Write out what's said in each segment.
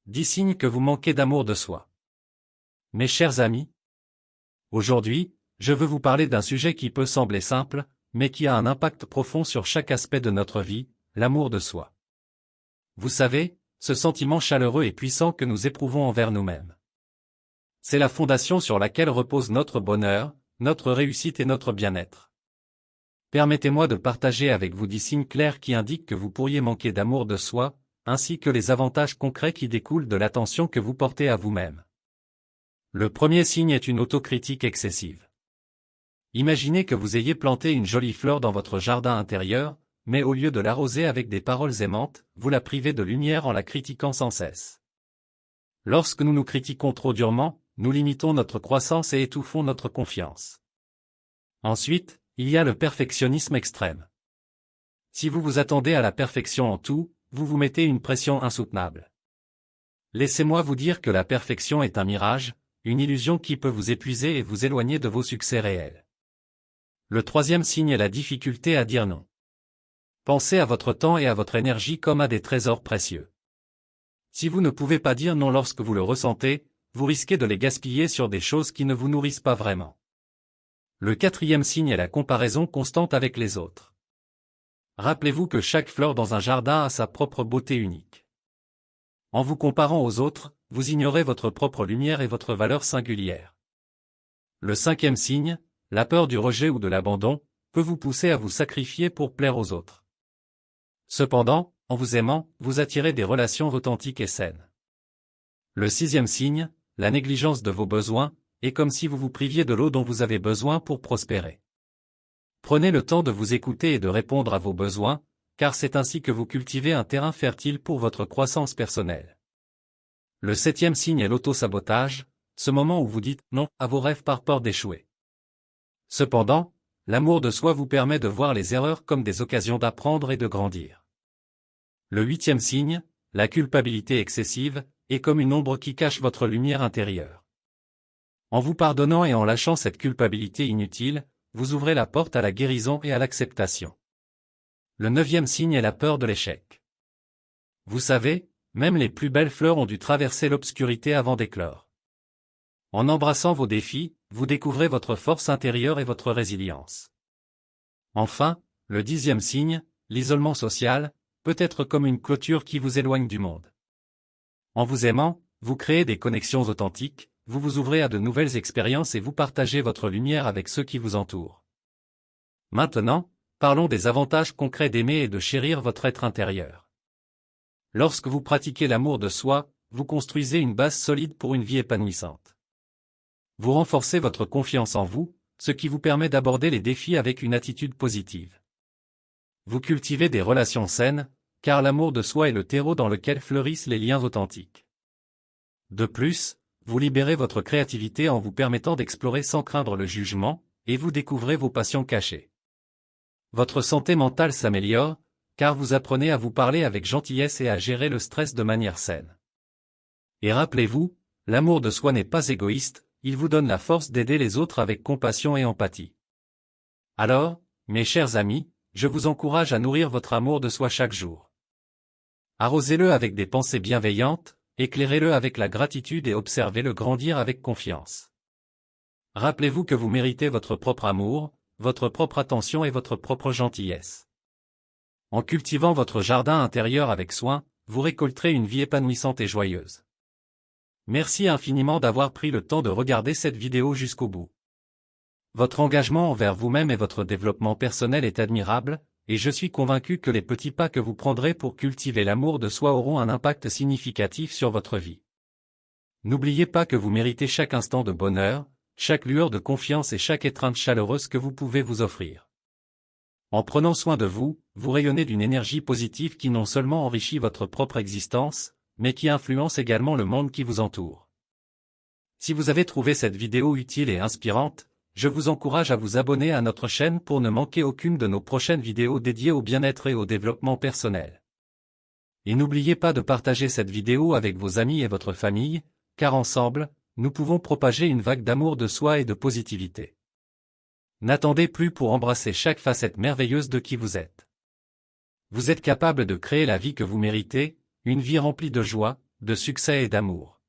10 signes que vous manquez d'amour de soi. Mes chers amis, aujourd'hui, je veux vous parler d'un sujet qui peut sembler simple, mais qui a un impact profond sur chaque aspect de notre vie, l'amour de soi. Vous savez, ce sentiment chaleureux et puissant que nous éprouvons envers nous-mêmes. C'est la fondation sur laquelle repose notre bonheur, notre réussite et notre bien-être. Permettez-moi de partager avec vous 10 signes clairs qui indiquent que vous pourriez manquer d'amour de soi, ainsi que les avantages concrets qui découlent de l'attention que vous portez à vous-même. Le premier signe est une autocritique excessive. Imaginez que vous ayez planté une jolie fleur dans votre jardin intérieur, mais au lieu de l'arroser avec des paroles aimantes, vous la privez de lumière en la critiquant sans cesse. Lorsque nous nous critiquons trop durement, nous limitons notre croissance et étouffons notre confiance. Ensuite, il y a le perfectionnisme extrême. Si vous vous attendez à la perfection en tout, vous vous mettez une pression insoutenable. Laissez-moi vous dire que la perfection est un mirage, une illusion qui peut vous épuiser et vous éloigner de vos succès réels. Le troisième signe est la difficulté à dire non. Pensez à votre temps et à votre énergie comme à des trésors précieux. Si vous ne pouvez pas dire non lorsque vous le ressentez, vous risquez de les gaspiller sur des choses qui ne vous nourrissent pas vraiment. Le quatrième signe est la comparaison constante avec les autres. Rappelez-vous que chaque fleur dans un jardin a sa propre beauté unique. En vous comparant aux autres, vous ignorez votre propre lumière et votre valeur singulière. Le cinquième signe, la peur du rejet ou de l'abandon, peut vous pousser à vous sacrifier pour plaire aux autres. Cependant, en vous aimant, vous attirez des relations authentiques et saines. Le sixième signe, la négligence de vos besoins, est comme si vous vous priviez de l'eau dont vous avez besoin pour prospérer. Prenez le temps de vous écouter et de répondre à vos besoins, car c'est ainsi que vous cultivez un terrain fertile pour votre croissance personnelle. Le septième signe est l'auto-sabotage, ce moment où vous dites non à vos rêves par peur d'échouer. Cependant, l'amour de soi vous permet de voir les erreurs comme des occasions d'apprendre et de grandir. Le huitième signe, la culpabilité excessive, est comme une ombre qui cache votre lumière intérieure. En vous pardonnant et en lâchant cette culpabilité inutile, vous ouvrez la porte à la guérison et à l'acceptation. Le neuvième signe est la peur de l'échec. Vous savez, même les plus belles fleurs ont dû traverser l'obscurité avant d'éclore. En embrassant vos défis, vous découvrez votre force intérieure et votre résilience. Enfin, le dixième signe, l'isolement social, peut être comme une clôture qui vous éloigne du monde. En vous aimant, vous créez des connexions authentiques, vous vous ouvrez à de nouvelles expériences et vous partagez votre lumière avec ceux qui vous entourent. Maintenant, parlons des avantages concrets d'aimer et de chérir votre être intérieur. Lorsque vous pratiquez l'amour de soi, vous construisez une base solide pour une vie épanouissante. Vous renforcez votre confiance en vous, ce qui vous permet d'aborder les défis avec une attitude positive. Vous cultivez des relations saines, car l'amour de soi est le terreau dans lequel fleurissent les liens authentiques. De plus, vous libérez votre créativité en vous permettant d'explorer sans craindre le jugement, et vous découvrez vos passions cachées. Votre santé mentale s'améliore, car vous apprenez à vous parler avec gentillesse et à gérer le stress de manière saine. Et rappelez-vous, l'amour de soi n'est pas égoïste, il vous donne la force d'aider les autres avec compassion et empathie. Alors, mes chers amis, je vous encourage à nourrir votre amour de soi chaque jour. Arrosez-le avec des pensées bienveillantes, éclairez-le avec la gratitude et observez-le grandir avec confiance. Rappelez-vous que vous méritez votre propre amour, votre propre attention et votre propre gentillesse. En cultivant votre jardin intérieur avec soin, vous récolterez une vie épanouissante et joyeuse. Merci infiniment d'avoir pris le temps de regarder cette vidéo jusqu'au bout. Votre engagement envers vous-même et votre développement personnel est admirable, et je suis convaincu que les petits pas que vous prendrez pour cultiver l'amour de soi auront un impact significatif sur votre vie. N'oubliez pas que vous méritez chaque instant de bonheur, chaque lueur de confiance et chaque étreinte chaleureuse que vous pouvez vous offrir. En prenant soin de vous, vous rayonnez d'une énergie positive qui non seulement enrichit votre propre existence, mais qui influence également le monde qui vous entoure. Si vous avez trouvé cette vidéo utile et inspirante, je vous encourage à vous abonner à notre chaîne pour ne manquer aucune de nos prochaines vidéos dédiées au bien-être et au développement personnel. Et n'oubliez pas de partager cette vidéo avec vos amis et votre famille, car ensemble, nous pouvons propager une vague d'amour de soi et de positivité. N'attendez plus pour embrasser chaque facette merveilleuse de qui vous êtes. Vous êtes capable de créer la vie que vous méritez, une vie remplie de joie, de succès et d'amour.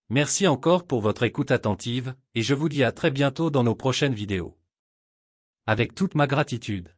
Merci encore pour votre écoute attentive, et je vous dis à très bientôt dans nos prochaines vidéos. Avec toute ma gratitude.